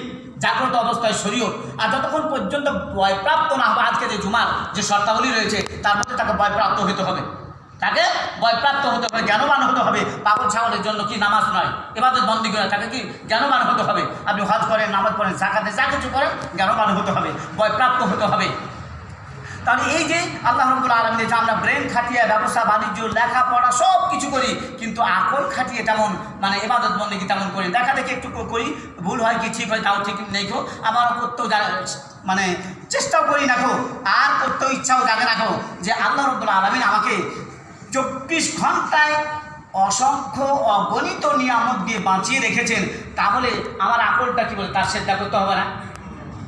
জাগ্রত অবস্থায় শরীয়ত। আর যতক্ষণ পর্যন্ত ভয়প্রাপ্ত না হবে, আজকে যে জুমার যে শর্তাবলী রয়েছে তার মধ্যে তাকে ভয়প্রাপ্ত হতে হবে, তাকে ভয়প্রাপ্ত হতে হবে, জ্ঞানবান হতে হবে। পাগল ছাগলের জন্য কি নামাজ নয়, ইবাদত বন্দেগী নয়, তাকে কি জ্ঞানবান হতে হবে। আপনি হজ করেন, নামাজ পড়েন, যাকাতে যা কিছু করেন, জ্ঞানবান হতে হবে, ভয়প্রাপ্ত হতে হবে। তাহলে এই যে আল্লাহ রাব্বুল আলামিন যে আমরা ব্রেন খাটিয়ে ব্যবসা বাণিজ্য লেখাপড়া সব কিছু করি, কিন্তু আকল খাটিয়ে তেমন ইবাদত বন্দেগী তেমন করি, দেখা দেখি একটু করি, ভুল হয় কি ঠিক হয় তাও ঠিক নেই খো, আবার করতেও চেষ্টাও করি না খো, আর করতেও ইচ্ছাও জাগে না খো যে আল্লাহ রাব্বুল আলামিন আমাকে 24 ঘন্টায় অসংখ্য অগণিত নিয়ামত দিয়ে বাঁচিয়ে রেখেছেন। তাহলে আমার আকলটা কি বলে, তার সেদ্ধা করতে হবে না,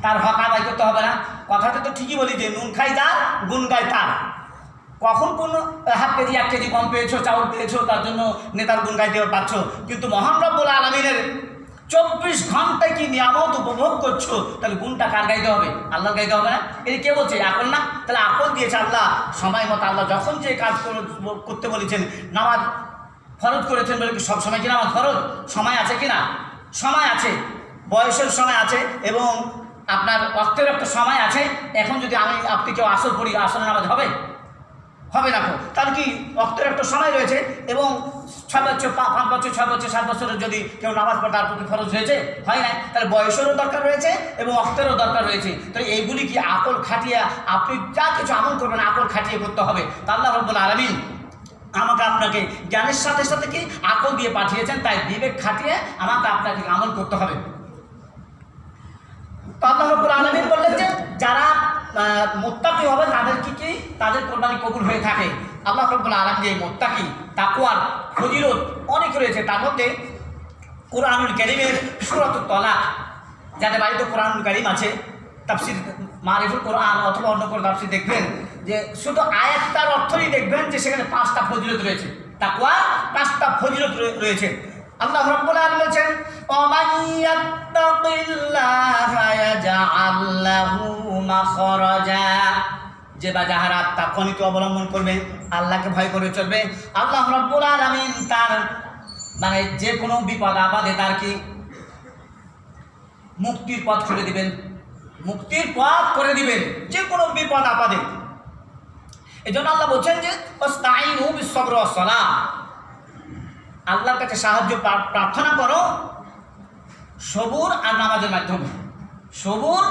তার হক আদায় করতে হবে না? কথাটা তো ঠিকই বলি যে নুন খাই যার, গুণ গায় তার। কখন কোনো হাফ কেজি 1 কেজি কম পেয়েছো, চাউল পেয়েছো, তার জন্য নেতার গুণ গাইতে পারছ, কিন্তু মহান রব্বুল আলামিনের 24 ঘন্টায় কি নিয়ামত উপভোগ করছো, তাহলে গুণটা কার গাইতে হবে? আল্লাহর গাইতে হবে না? এটা কে বলছে? আকল না? তাহলে আকল দিয়েছে আল্লাহ সময় মতো। আল্লাহ যখন যে কাজ করতে বলেছেন, নামাজ ফরজ করেছেন বলে কি সব সময় কি নামাজ ফরজ? সময় আছে কি না? সময় আছে, বয়সের সময় আছে এবং আপনার ওয়াক্তের একটা সময় আছে। এখন যদি আপনি কেউ আসর পড়ি, আসরের নামাজ হবে? হবে না। তাহলে কি ওয়াক্তের একটা সময় রয়েছে এবং 6 বছর, 5 বছর, 6 বছর, 7 বছরের যদি কেউ নামাজ পড়ে তার প্রতি ফরজ হয়েছে? হয় নাই। তাহলে বয়সেরও দরকার রয়েছে এবং ওয়াক্তেরও দরকার রয়েছে। তো এইগুলি কি আকল খাটিয়ে আপনি যা কিছু আমল করবেন, আকল খাটিয়ে করতে হবে। তা আল্লাহ রাব্বুল আলামিন আমাকে আপনাকে জ্ঞানের সাথে সাথে কি আকল দিয়ে পাঠিয়েছেন, তাই বিবেক খাটিয়ে আমাকে আপনাকে আমল করতে হবে। আল্লাহ রাব্বুল আলামিন বললেন যে যারা মুত্তাকি হবে তাদের কোরবানি কবুল হয়ে থাকে। আল্লাহ রাব্বুল আলামিন যে মুত্তাকি, তাকওয়ার ফজিলত অনেক রয়েছে। তার মধ্যে কোরআনুল কারীমের সূরাতুত তালাক, যাদের বাড়িতে কোরআনুল কারীম আছে, তাফসীর মারিফুল কোরআন অথবা অন্য কোনো তাফসীর দেখবেন যে শুধু আয়াতটার অর্থই দেখবেন যে সেখানে 5টা ফজিলত রয়েছে, তাকওয়া 5টা ফজিলত রয়েছে। আল্লাহ রাব্বুল আলামিন বলেছেন ওমান ইয়াত্তাকিল্লাহা ইয়াজআল লাহু মাখরাজা, যে বা যাহারা তাকওয়া নীতি অবলম্বন করবে, আল্লাহকে ভয় করে চলবে, আল্লাহ রাব্বুল আলামিন তার মানে যে কোনো বিপদ আপদে তার কি মুক্তির পথ খুলে দিবেন, মুক্তির পথ করে দিবেন যে কোনো বিপদ আপদে। এই জন্য আল্লাহ বলছেন যে ওয়াস্তাঈনু বিস-সাবরি ওয়াস-সালাহ, আল্লাহর কাছে সাহায্য প্রার্থনা করো সবুর আর নামাজের মাধ্যমে, সবুর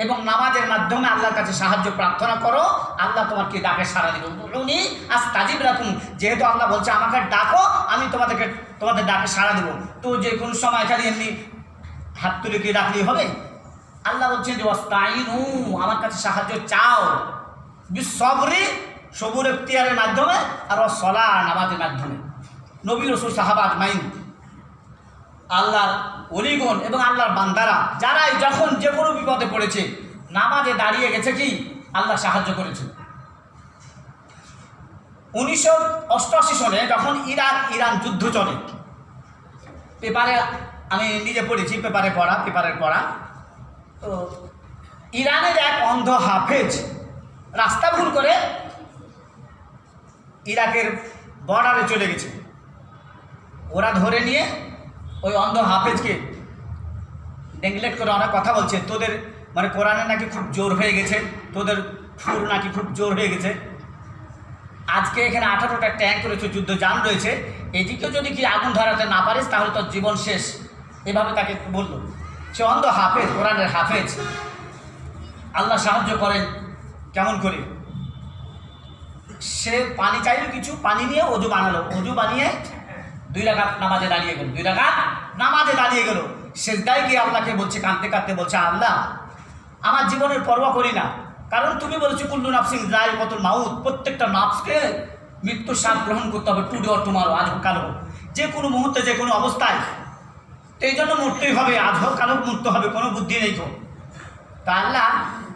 এবং নামাজের মাধ্যমে আল্লাহর কাছে সাহায্য প্রার্থনা করো, আল্লাহ তোমাকে ডাকে সাড়া দিবেন। উনি আস্তাজিব লাকুম, যেহেতু আল্লাহ বলছে আমাকে ডাকো আমি তোমাদের ডাকে সাড়া দেবো, তো যে কোনো সময় খালি এমনি হাত তুলে কি রাখলেই হবে? আল্লাহ বলছেন যে ওয়াস্তাঈনু, আমার কাছে সাহায্য চাও, বিস-সাবরি, সবুর এখতিয়ারের মাধ্যমে, আর ওয়াস-সালাহ, নামাজের মাধ্যমে। নবী রাসূল সাহাবা আজমাইন, আল্লাহর ওলিগণ এবং আল্লাহর বান্দারা যারাই যখন যে কোনো বিপদে পড়েছে নামাজে দাঁড়িয়ে গেছে কি আল্লাহ সাহায্য করেছে। 1988 সনে যখন ইরান যুদ্ধ চলে, পেপারে আমি নিজে পড়েছি, পেপারের পড়া, তো ইরানের এক অন্ধ হাফেজ রাস্তা ভুল করে ইরাকের বর্ডারে চলে গেছে। ওরা ধরে নিয়ে ওই অন্ধ হাফেজকে নেগলেক্ট করে অনেক কথা বলছে, তোদের মানে কোরআনে নাকি খুব জোর হয়ে গেছে, তোদের সুর নাকি খুব জোর হয়ে গেছে। আজকে এখানে 18টা ট্যাঙ্ক রয়েছে, যুদ্ধ যান রয়েছে, এদিকেও যদি কি আগুন ধরাতে না পারিস তাহলে তোর জীবন শেষ, এভাবে তাকে বললো। সে অন্ধ হাফেজ, কোরআনের হাফেজ। আল্লাহ সাহায্য করেন কেমন করে? সে পানি চাইলো, কিছু পানি নিয়ে অজু বানালো, অজু বানিয়ে 2 রাকাত নামাজে দাঁড়িয়ে গেল, 2 রাকাত নামাজে দাঁড়িয়ে গেল। সেজদায় গিয়ে আল্লাহকে বলছে, কাঁদতে কাঁদতে বলছে, আল্লাহ আমার জীবনের পরোয়া করি না, কারণ তুমি বলেছো কুল্লু নাফসিন যায়কাতুল মাউত, প্রত্যেকটা নাফসকে মৃত্যুর স্বাদ গ্রহণ করতে হবে, টুডে অর টুমারো, আজ হোক কাল হোক, যে কোনো মুহূর্তে যে কোনো অবস্থায়, তো এই জন্য মরতেই হবে, আজ হোক কাল হোক মরতে হবে, কোনো বুদ্ধি নেই তো। তা আল্লাহ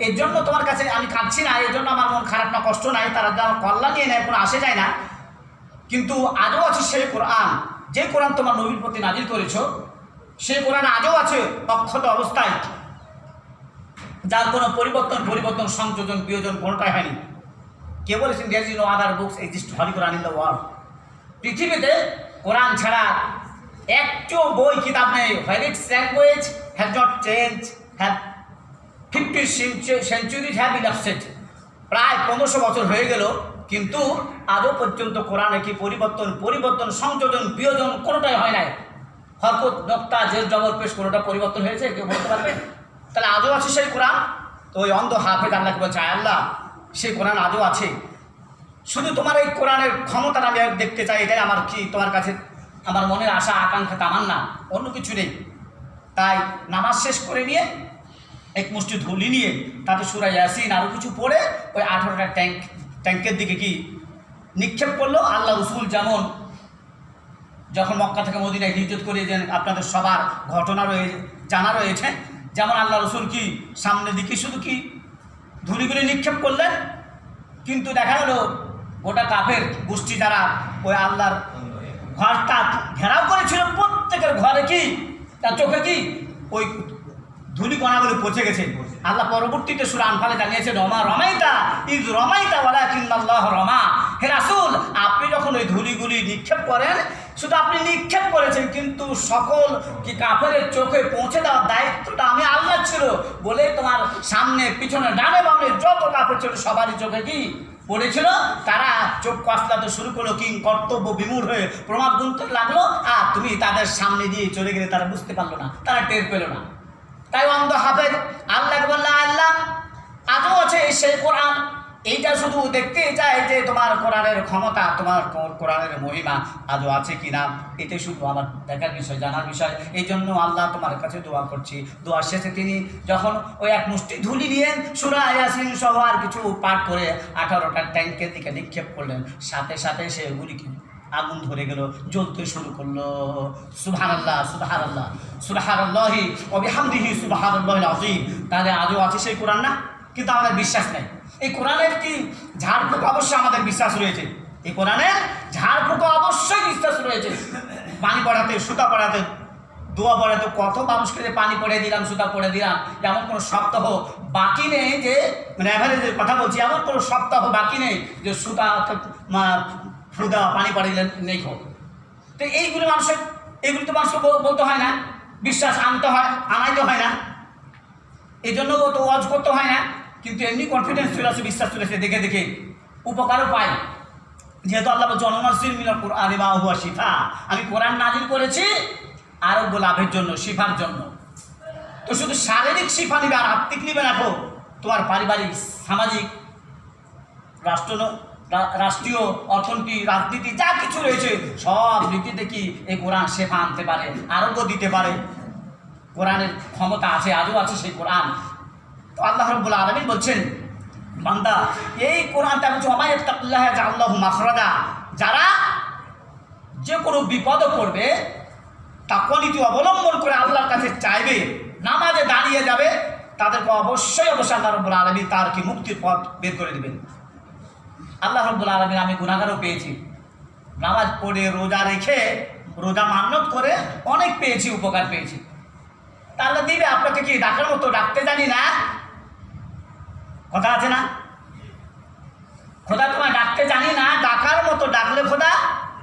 এর জন্য তোমার কাছে আমি কাঁদছি না, এর জন্য আমার মন খারাপ না, কষ্ট নাই, তারা আমার কল্যাণ নিয়ে নেয়, কোনো আসে যায় না, কিন্তু আজও আছে সেই কোরআন, যে কোরআন তোমার নবীর প্রতি নাজিল করেছো, সেই কোরআন আজও আছে অক্ষত অবস্থায়, যার কোনো পরিবর্তন সংযোজন বিয়োজন কোনোটাই হয়নি। কে বলেছেন there is no other books exist holy Quran in the world? পৃথিবীতে কোরআন ছাড়া একটিও বই কিতাব নেই। Where it's language has not change, have 50 centuries have elapsed, প্রায় 1500 বছর হয়ে গেল, কিন্তু আজও পর্যন্ত কোরআনে কি পরিবর্তন সংযোজন বিয়োজন কোনোটাই হয় নাই। হরকত নক্তা জের জবর পেশ কোনোটা পরিবর্তন হয়েছে কেউ বলতে পারবে? তাহলে আজও আছে সেই কোরআন। তো ওই অন্ধ হাফেজ আল্লাহকে বলছে, আল্লাহ সেই কোরআন আজও আছে, শুধু তোমার এই কোরআনের ক্ষমতাটা আমি দেখতে চাই, এটাই আমার কি তোমার কাছে আমার মনের আশা আকাঙ্ক্ষা, তামান্না, অন্য কিছু নেই। তাই নামাজ শেষ করে নিয়ে এক মুষ্টি ধুলি নিয়ে তাতে সূরা ইয়াসিন আরও কিছু পড়ে ওই 18টা ট্যাঙ্কের দিকে কি নিক্ষেপ করলো। আল্লাহ রসুল যেমন যখন মক্কা থেকে মদিনায় হিজরত করে যে আপনাদের সবার ঘটনা জানা রয়েছে, যেমন আল্লাহ রসুল কি সামনের দিকে শুধু কি ধুলিগুলি নিক্ষেপ করলেন, কিন্তু দেখা গেল গোটা কাফের গোষ্ঠী যারা ওই আল্লাহর ঘরটা ঘেরাও করেছিল, প্রত্যেকের ঘরে কি তার চোখে কি ওই ধুলি কণাগুলো পৌঁছে গেছে। আল্লাহ পরবর্তীতে সূরা আনফালে জানিয়েছেন, রমা রমাইতা ইজ রমাইতা ওয়ালাকিন্নাল্লাহ রমা, হে রাসূল আপনি যখন ওই ধুলিগুলি নিক্ষেপ করেন, শুধু আপনি নিক্ষেপ করেছেন, কিন্তু সকল কি কাফেরের চোখে পৌঁছে দেওয়ার দায়িত্বটা আমি আল্লাহ ছিল বলে তোমার সামনে পিছনে ডানে বামে যত কাফের ছিল সবারই চোখে কি পড়েছিল। তারা চোখ কসলাতে শুরু করলো, কিং কর্তব্য বিমূঢ় হয়ে প্রমাদ গুনতে লাগলো, আর তুমি তাদের সামনে দিয়ে চলে গেলে তারা বুঝতে পারলো না, তারা টের পেল না। তাই অন্ধ হাফেজ আল্লাহকে বললাম, আল্লাহ আজও আছে সেই কোরআন, এইটা শুধু দেখতেই চাই যে তোমার কোরআনের ক্ষমতা, তোমার কোরআনের মহিমা আজও আছে কিনা, এটাই শুধু আমার দেখার বিষয়, জানার বিষয়। এই জন্য আল্লাহ তোমার কাছে দোয়া করছি। দোয়া শেষে তিনি যখন ওই এক মুষ্টি ধুলি নিয়ে সূরা ইয়াসিন সহ আর কিছু পাঠ করে 18টা ট্যাঙ্কের দিকে নিক্ষেপ করলেন, সাথে সাথে সেগুলিকে আগুন ধরে গেল, জ্বলতে শুরু করলো। সুবহানাল্লাহ সুবহানাল্লাহ সুবহানাল্লাহি ওয়া বিহামদিহি সুবহানাল্লাহিল আযীম। তাহলে আজও আছে সেই কোরআন না? কিন্তু আমাদের বিশ্বাস নেই। এই কোরআনের কি ঝাড়ফুঁক অবশ্যই আমাদের বিশ্বাস রয়েছে, এই কোরআনের ঝাড়ফুঁক অবশ্যই বিশ্বাস রয়েছে। পানি পড়াতে, সুতা পড়াতে, দোয়া পড়াতে, কত মানুষকে যে পানি পড়ে দিলাম, সুতা পড়ে দিলাম, এমন কোনো সপ্তাহ বাকি নেই যে, মানে অ্যাভারেজের কথা বলছি, এমন কোনো সপ্তাহ বাকি নেই যে সুতা ফুদা পানি পড়াইলেন নেই হোক। তো এইগুলো মানুষের, এগুলো তো মানুষকে বলতে হয় না, বিশ্বাস আনতে হয়, আনাইতে হয় না, এই জন্য তো ওয়াজ করতে হয় না। কিন্তু এমনি কনফিডেন্স চলে আসে, বিশ্বাস চলে আসে, দেখে দেখে উপকারও পাই। যেহেতু আল্লাহ বলছে অনুনাসির মিনাল কুরআনি মা হুয়া শিফা, আমি কোরআন নাজিল করেছি আরোগ্য লাভের জন্য, শিফার জন্য। তো শুধু শারীরিক শিফা নিবে আর আত্মিক নিবে রাখো, তোমার পারিবারিক, সামাজিক, রাষ্ট্রীয়, অর্থনীতি, রাজনীতি যা কিছু রয়েছে সব নীতিতে কি এই কোরআন শেফা আনতে পারে, আরোগ্য দিতে পারে। কোরআনের ক্ষমতা আছে, আজও আছে সেই কোরআন। তো আল্লাহ রাব্বুল আলামিন বলছেন, বান্দা এই কোরআনটা বলছে ওয়া ইয়াত্তাকিল্লাহ ইয়াজআল লাহু মাখরাজা, যারা যে কোনো বিপদে পড়বে তাকওয়া নীতি অবলম্বন করে আল্লাহর কাছে চাইবে, নামাজে দাঁড়িয়ে যাবে, তাদেরকে অবশ্যই আল্লাহ রাব্বুল আলামিন তার কি মুক্তির পথ বের করে দেবেন। আল্লাহ রাব্বুল আলামিন, আমি গুনাহগারও পেয়েছি, নামাজ পড়ে রোজা রেখে, রোজা মান্নত করে অনেক পেয়েছি, উপকার পেয়েছি। তাহলে দিবে আপনাকে কি ডাকার মতো ডাকতে জানি না? কথা আছে না, খোদা তোমায় ডাকতে জানি না, ডাকার মতো ডাকলে খোদা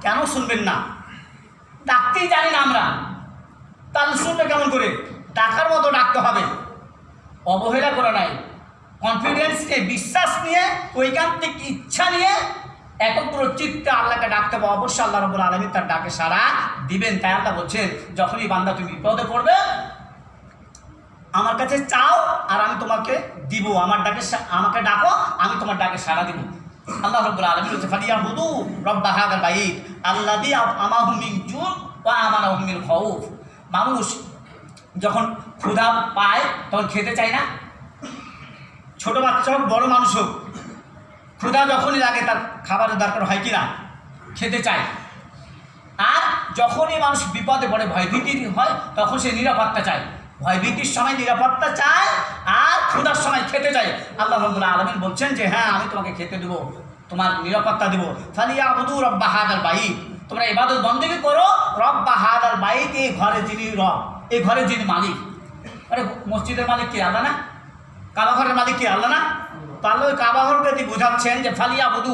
কেন শুনবেন না? ডাকতেই জানি না আমরা, তাহলে শুনবে কেমন করে? ডাকার মতো ডাকতে হবে, অবহেলা করে নাই, কনফিডেন্স নিয়ে, বিশ্বাস নিয়ে, ঐকান্তিক ইচ্ছা নিয়ে একত্র চিত্তে আল্লাহকে ডাকতে হবে। অবশ্যই আল্লাহ রাব্বুল আলামিন তার ডাকে সাড়া দিবেন। তাই আল্লাহ বলছেন, যখনই বান্দা তুমি বিপদে পড়বে আমার কাছে চাও আর আমি তোমাকে দিব, আমার ডাকে, আমাকে ডাকো, আমি তোমার ডাকে সাড়া দিব। আল্লাহ রাব্বুল আলামিন বলছে, ফালিয়াবুদু রাব্বা হাযাল বাইত আল্লাযী আত'আমাহুম মিন জু' ওয়া আমানাহুম মিন খাউফ। মানুষ যখন ক্ষুধা পায় তখন খেতে চায় না? ছোট বাচ্চা হোক, বড় মানুষ হোক, ক্ষুধা যখনই লাগে তার খাবারের দরকার হয় কি না? খেতে চায়। আর যখনই মানুষ বিপদে পড়ে, ভয়ভীতি হয়, তখন সে নিরাপত্তা চায়। ভয়ভীতির সময় নিরাপত্তা চায় আর ক্ষুধার সময় খেতে চায়। আল্লাহ রাব্বুল আলামিন বলছেন যে হ্যাঁ, আমি তোমাকে খেতে দেবো, তোমার নিরাপত্তা দেবো। ফালিয়াবুদু রাব্বা হাযাল বাইত, তোমরা ইবাদত বন্দেগী করো রাব্বা হাযাল বাইত, এই ঘরে যিনি রব, এই ঘরে যিনি মালিক। আরে মসজিদের মালিক কে? আল্লাহ না? কাবা ঘরের মালিক কে? আল্লাহ না? তাহলে ওই কাবা ঘরকে দিয়ে বোঝাচ্ছেন যে ফালিয়াবুদু,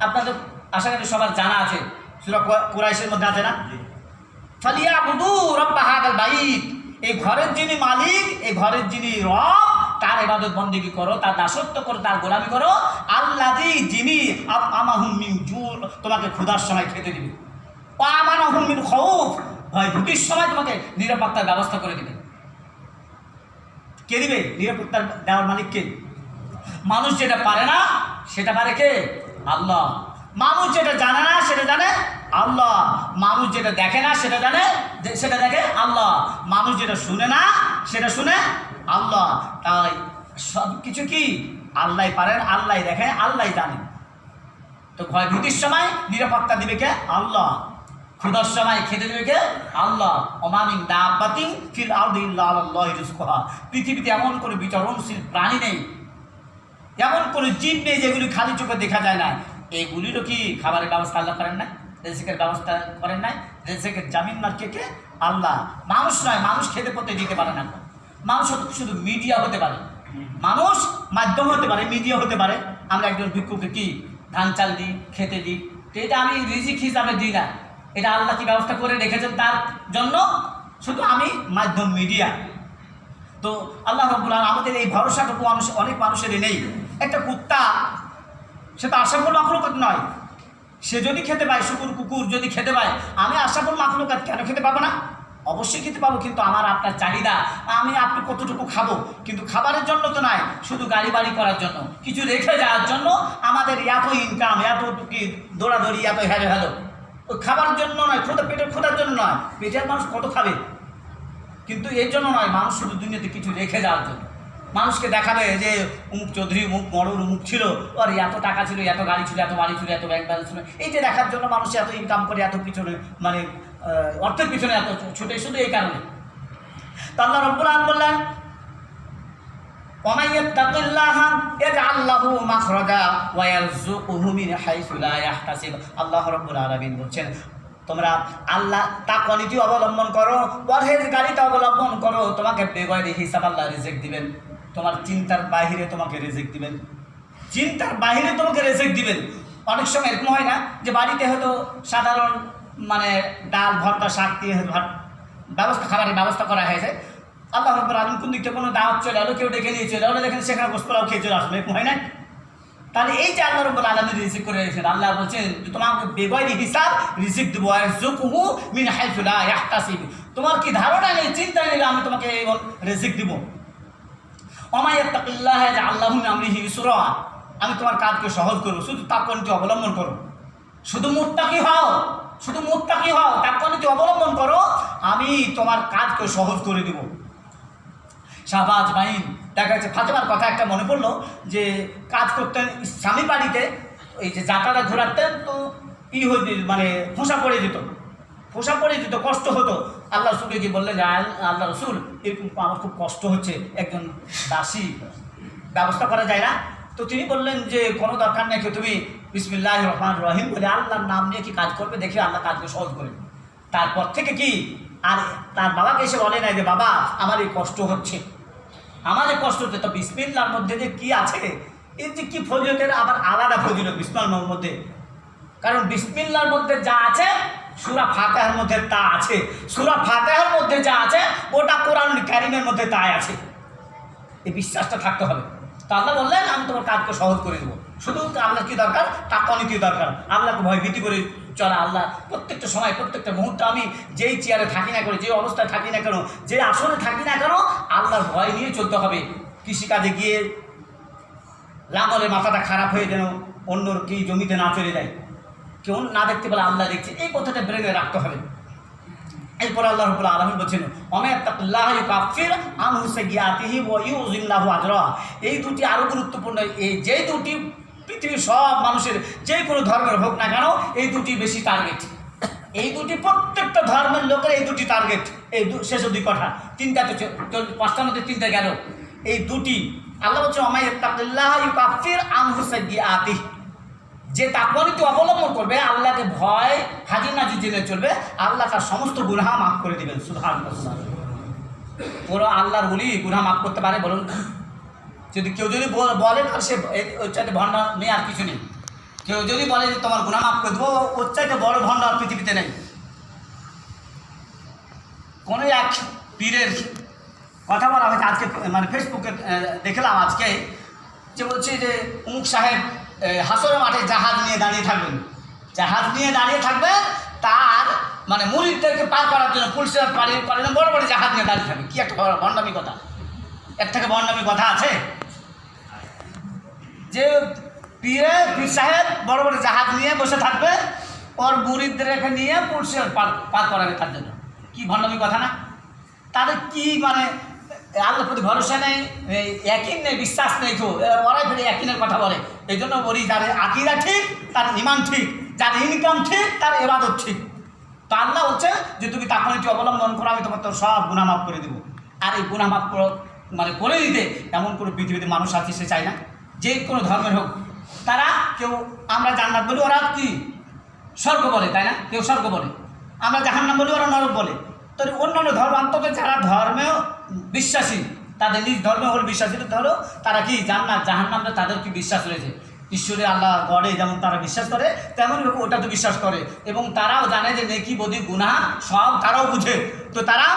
আপনাদের আশা করি সবার জানা আছে, সূরা কুরাইশের মধ্যে আছে না, ফালিয়াবুদু রাব্বা হাযাল বাইত, এই ঘরের যিনি মালিক, এই ঘরের যিনি রব, তার ইবাদত বন্দেগী করো, তার দাসত্ব করো, তার গোলামি করো। আল্লাযী, যিনি আত'আমাহুম মিন জু', তোমাকে ক্ষুধার সময় খেতে দিবে, ওয়া আমানাহুম মিন খাউফ, ভয় ভীতির সময় তোমাকে নিরাপত্তার ব্যবস্থা করে দিবে। কে দিবে নিরাপত্তা দেওয়ার মালিক কে? মানুষ যেটা পারে না সেটা পারে কে? আল্লাহ। মানুষ যেটা জানে না সেটা জানে আল্লাহ। মানুষ যেটা দেখে না সেটা জানে, সেটা দেখে আল্লাহ। মানুষ যেটা শুনে না সেটা শুনে আল্লাহ। তাই সব কিছু কি আল্লাহ পারেন, আল্লাহ দেখেন, আল্লাহ জানেন। তো ভয় ভীতির সময় নিরাপত্তা দিবে কে? আল্লাহ। ক্ষুধার সময় খেতে দেবে কে? আল্লাহ। ওমা মিন দাব্বাতিন ফিল আরদি ইল্লা আলাল্লাহি রিজকুহা, পৃথিবীতে এমন কোনো বিচরণশীল প্রাণী নেই, এমন কোনো জীব নেই যেগুলি খালি চোখে দেখা যায় না। এইগুলিরও কি খাবারের ব্যবস্থা আল্লাহ করেন না? রিজিকের ব্যবস্থা করেন নাই? রিজিকের জামিন না কে? আল্লাহ। মানুষ নয়, মানুষ খেতে পড়তে দিতে পারে না। মানুষ শুধু মিডিয়া হতে পারে, মানুষ মাধ্যম হতে পারে, মিডিয়া হতে পারে। আমরা একজন ভিক্ষুকে কি ধান চাল দিই, খেতে দিই, তো এটা আমি রিজিক হিসাবে দিই না, এটা আল্লাহ কি ব্যবস্থা করে রেখেছেন তার জন্য, শুধু আমি মাধ্যম, মিডিয়া। তো আল্লাহ রাব্বুল আলামিন আমাদের এই ভরসাটুকু অনেক মানুষেরই নেই। একটা কুত্তা, সে তো আশাফুল মাখলুকাত নয়, সে যদি খেতে পায়, শুকুর কুকুর যদি খেতে পায়, আমি আশাফুল মাখলুকাত কেন খেতে পাবো না? অবশ্যই খেতে পাবো, কিন্তু আমার আপনার চাহিদা, আমি আপনি কতটুকু খাবো, কিন্তু খাবারের জন্য তো নয়, শুধু গাড়ি বাড়ি করার জন্য, কিছু রেখে যাওয়ার জন্য আমাদের এত ইনকাম, এত কি দৌড়াদৌড়ি, এত হ্যালো হ্যালো, ওই খাবার জন্য নয়, পেটের ক্ষুধার জন্য নয়। পেটের মানুষ কত খাবে, কিন্তু এর জন্য নয়। মানুষ শুধু দুনিয়াতে কিছু রেখে যাওয়ার জন্য, মানুষকে দেখাবে যে অমুক চৌধুরী, অমুক মরুর, অমুক ছিল, ওর এত টাকা ছিল, এত গাড়ি ছিল, এত বাড়ি ছিল, এত ব্যাংক ব্যালেন্স ছিল, এইটা দেখার জন্য মানুষ এত ইনকাম করে, এত পিছনে, মানে অর্থের পিছনে এত ছুটে, শুধু এই কারণে। তো আল্লাহ রাব্বুল আলামিন বললেন, ওয়া ইয়াত্তাকিল্লাহা ইয়াজআল লাহু মাখরাজা ওয়া ইয়ারযুকুহু মিন হাইসু লা ইয়াহতাসিব। আল্লাহ রাব্বুল আলামিন বলছেন, তোমরা আল্লাহ তাকওয়া নীতি অবলম্বন করো, পরহেজগারিতা অবলম্বন করো, তোমাকে বেগয়রে হিসাব আল্লাহ রিজিক দিবেন। তোমার চিন্তার বাহিরে তোমাকে রিজিক দিবেন, চিন্তার বাহিরে তোমাকে রিজিক দিবেন। অনেক সময় এরকম হয় না যে বাড়িতে হয়তো সাধারণ মানে ডাল ভর্তা শাক দিয়ে ব্যবস্থা খাবারের ব্যবস্থা করা হয়েছে, আল্লাহ রাব্বুল আলামিন কোন দিকটা কোনো দাওয়াত চলে এলো, কেউ ডেকে নিয়ে চলে এলো, দেখেন সেখানে গোশত পোলাও খেয়ে চলে আসলো, এরকম হয় না? তাহলে এই যে আল্লাহ রাব্বুল আলামিন রিজিক করে রেখেছেন, আল্লাহ বলছেন তোমাকে বেগয়রি হিসাব রিজিক দেবো, ইয়ারযুকুহু মিন হাইসু লা ইয়াহতাসিব। তোমার কি ধারণা নেই, চিন্তা নেই, আমি তোমাকে এই রিজিক দিব। ওয়া মান ইয়াত্তাকিল্লাহা ইয়াজআল লাহু মিন আমরিহি ইউসরা। আমি তোমার কাজকে সহজ করবো, শুধু তাকওয়া নীতি অবলম্বন করো, শুধু মুত্তাকি হও, শুধু মুত্তাকি হও, তাকওয়া নীতি অবলম্বন করো, আমি তোমার কাজকে সহজ করে দিব। শাহবাজ মাইন দেখা যাচ্ছে, ফাতেমার কথা একটা মনে পড়লো যে কাজ করতেন স্বামী বাড়িতে, এই যে যাতাটা ঘোরাতেন, তো হইতে মানে ফোঁসা পড়ে যেত, ফোঁসা পড়ে যেত, কষ্ট হতো। আল্লাহ রসুলকে কি বললেন যে আল্লাহ রসুল এরকম আমার খুব কষ্ট হচ্ছে, একজন দাসী ব্যবস্থা করা যায় না? তো তিনি বললেন যে কোনো দরকার নেই, তুমি বিসমিল্লাহির রহমানির রহিম বলে আল্লাহর নাম নিয়ে কি কাজ করবে, দেখে আল্লাহ কাজকে সহজ করে। তারপর থেকে কি আর তার বাবাকে এসে বলে নাই যে বাবা আমার এই কষ্ট হচ্ছে, আমার এই কষ্ট হচ্ছে। তো বিসমিল্লাহর মধ্যে যে কি আছে, এর যে কি ফজিলতের আবার আলাদা ফজিলত বিসমিল্লাহর মধ্যে, কারণ বিসমিল্লাহর মধ্যে যা আছে সূরা ফাতিহার মধ্যে তা আছে, সূরা ফাতিহার মধ্যে যা আছে ওটা কোরআনুল কারীমের মধ্যে তাই আছে। এই বিশ্বাসটা থাকতে হবে। তো আল্লাহ বললেন আমি তোমার কাজকে সহজ করে দেবো, শুধু আল্লাহ কি দরকার, তাকওয়া নীতি দরকার, আল্লাহকে ভয়ভীতি করে চলা। আল্লাহ প্রত্যেকটা সময় প্রত্যেকটা মুহূর্তে আমি যেই চেয়ারে থাকি না কেন, যে অবস্থায় থাকি না কেন, যে আসনে থাকি না কেন, আল্লাহর ভয় নিয়ে চলতে হবে। কৃষিকাজে গিয়ে লাঙলের মাথাটা খারাপ হয়ে যেন অন্যর কি জমিতে না চলে যায়, কেউ না দেখতে পেলে আল্লাহ দেখছে, এই কথাটা ব্রেনে রাখতে হবে। এরপর আল্লাহ রাব্বুল আলামিন বলছেন ওয়া মান ইয়াত্তাকিল্লাহা ইউকাফির আনহু সাইয়্যাতিহি ওয়া ইউযিল লাহু আজরা। এই দুটি আরও গুরুত্বপূর্ণ। এই যে দুটি পৃথিবীর সব মানুষের যে কোনো ধর্মের হোক না কেন, এই দুটি বেশি টার্গেট, এই দুটি প্রত্যেকটা ধর্মের লোকের এই দুটি টার্গেট। এই শেষ দুই কথা, তিনটা তো পাঁচটার মধ্যে তিনটা গেল, এই দুটি আল্লাহ বলছেন ওয়া মান ইয়াত্তাকিল্লাহা ইউকাফির আনহু সাইয়্যাতিহি। যে তাকওয়া নীতি অবলম্বন করবে, আল্লাহকে ভয় হাজির নাজির জেনে চলবে, আল্লাহ তার সমস্ত গুনাহ মাফ করে দিবেন। সুবহানাল্লাহ। পুরো আল্লাহর ওলি গুনাহ মাফ করতে পারে বলুন? যদি কেউ যদি বলে তার সে ওর চাইতে ভণ্ডা নেই আর কিছু নেই। কেউ যদি বলে যে তোমার গুনাহ মাফ করে দেবো, ওর চাইতে বড় ভণ্ডা আর পৃথিবীতে নেই। কোনো এক পীরের কথা বলা হয়েছে আজকে, মানে ফেসবুকে দেখলাম আজকে, যে বলছে যে অমুক সাহেব হাসরের মাঠে জাহাজ নিয়ে দাঁড়িয়ে থাকবেন, জাহাজ নিয়ে দাঁড়িয়ে থাকবেন, তার মানে মুরিদদেরকে পার করার জন্য পুলিশের পারে না, বড় বড় জাহাজ নিয়ে দাঁড়িয়ে থাকবে। কি একটা ভণ্ডামি কথা, এর থেকে ভণ্ডামি কথা আছে? যে পীর সাহেব বড় বড় জাহাজ নিয়ে বসে থাকবে, ওর মুরিদদেরকে নিয়ে পুলিশের পার করাবে তার জন্য, কি ভণ্ডামি কথা না? তাদের কি মানে আল্লাহর প্রতি ভরসা নেই, ইয়াকিন নেই, বিশ্বাস নেই, কেউ ওরাই ফেলে ইয়াকিনের কথা বলে। এই জন্য বলি যার আকীদা ঠিক তার ঈমান ঠিক, যার ইনকাম ঠিক তার ইবাদত ঠিক। তো আল্লাহ হচ্ছে যে তুমি তাকওয়া নীতি অবলম্বন করো, আমি তোমার তোর সব গুনাহ মাফ করে দেবো। আর এই গুনাহ মাফ মানে করে দিতে এমন কোনো পৃথিবীতে মানুষ আছে সে চায় না, যে কোনো ধর্মের হোক। তারা কেউ আমরা জান্নাত বলি, ওরা কি স্বর্গ বলে, তাই না? কেউ স্বর্গ বলে, আমরা জাহান্নাম বলি, ওরা নরক বলে। তো অন্যান্য ধর্ম অন্তত যারা ধর্মেও বিশ্বাসী, তাদের নিজ ধর্মে হল বিশ্বাসী, ধরো তারা কি জান্নাত জাহান্নামে তাদের কি বিশ্বাস রয়েছে, ঈশ্বরে আল্লাহ গডে যেমন তারা বিশ্বাস করে, তেমনই ওটা তো বিশ্বাস করে। এবং তারাও জানে যে নেকি বদি গুনাহ সব তারাও বুঝে। তো তারা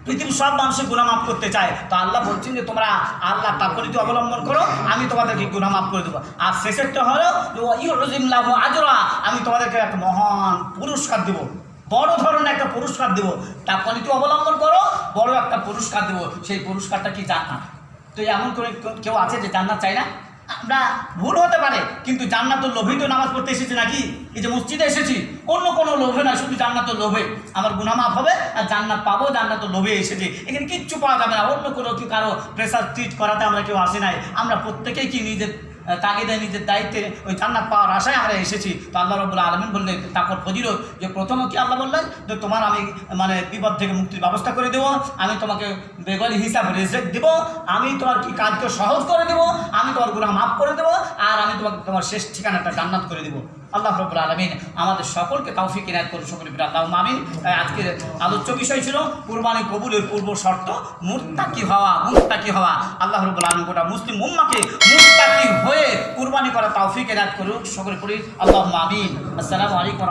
পৃথিবীর সব মানুষের গুনাহ মাফ করতে চায়। তো আল্লাহ বলছেন যে তোমরা আল্লাহ তাকওয়া নীতি অবলম্বন করো, আমি তোমাদেরকে গুনাহ মাফ করে দেবো। আর শেষেরটা হলো ইউযিল লাহু আজরা, আমি তোমাদেরকে একটা মহান পুরস্কার দেবো, বড় ধরনের একটা পুরস্কার দেবো। তাকওয়া নীতি অবলম্বন করো, বড় একটা পুরস্কার দেবো। সেই পুরস্কারটা কি? জান্নাত। তো এমন করে কেউ আছে যে জান্নাত চাই না? আমরা ভুল হতে পারে, কিন্তু জান্নাতের লোভেই তো নামাজ পড়তে এসেছি নাকি? এই যে মসজিদে এসেছি অন্য কোনো লোভে না, শুধু জান্নাতের লোভে। আমার গুনাহ মাফ হবে আর জান্নাত পাবো, জান্নাতের লোভে এসেছি। এখানে কিচ্ছু পাওয়া যাবে না, অন্য কোনো কারো প্রেসার ট্রিট করাতে আমরা কেউ আসি নাই। আমরা প্রত্যেকেই কি নিজের তাগিদে নিজের দায়িত্বে ওই জান্নাত পাওয়ার আশায় আমরা এসেছি। তো আল্লাহ রাব্বুল আলামিন বললেন তাকওয়ার ফজিলত যে প্রথমে কি আল্লাহ বললেন যে তোমার আমি মানে বিপদ থেকে মুক্তির ব্যবস্থা করে দেবো, আমি তোমাকে বেগলি হিসাবে রিজিক দেবো, আমি তোমার কি কাজকে সহজ করে দেবো, আমি তোমার গুনাহ মাফ করে দেবো, আর আমি তোমাকে তোমার শেষ ঠিকানাটা জান্নাত করে দেবো। আল্লাহ রাব্বুল আলামিন আমাদের সকলকে তৌফিক ইনায়াত করুন, সকলে বলি আল্লাহুম্মা আমিন। আজকের আলোচ্য বিষয় ছিল কুরবানি কবুলের পূর্ব শর্ত মুত্তাকি হওয়া। আল্লাহ রাব্বুল আলামিন গোটা মুসলিম উম্মাহকে মুত্তাকি হয়ে কুরবানি করা তৌফিক ইনায়াত করুন, সকলে বলি আল্লাহুম্মা আমিন। আসসালামু আলাইকুম।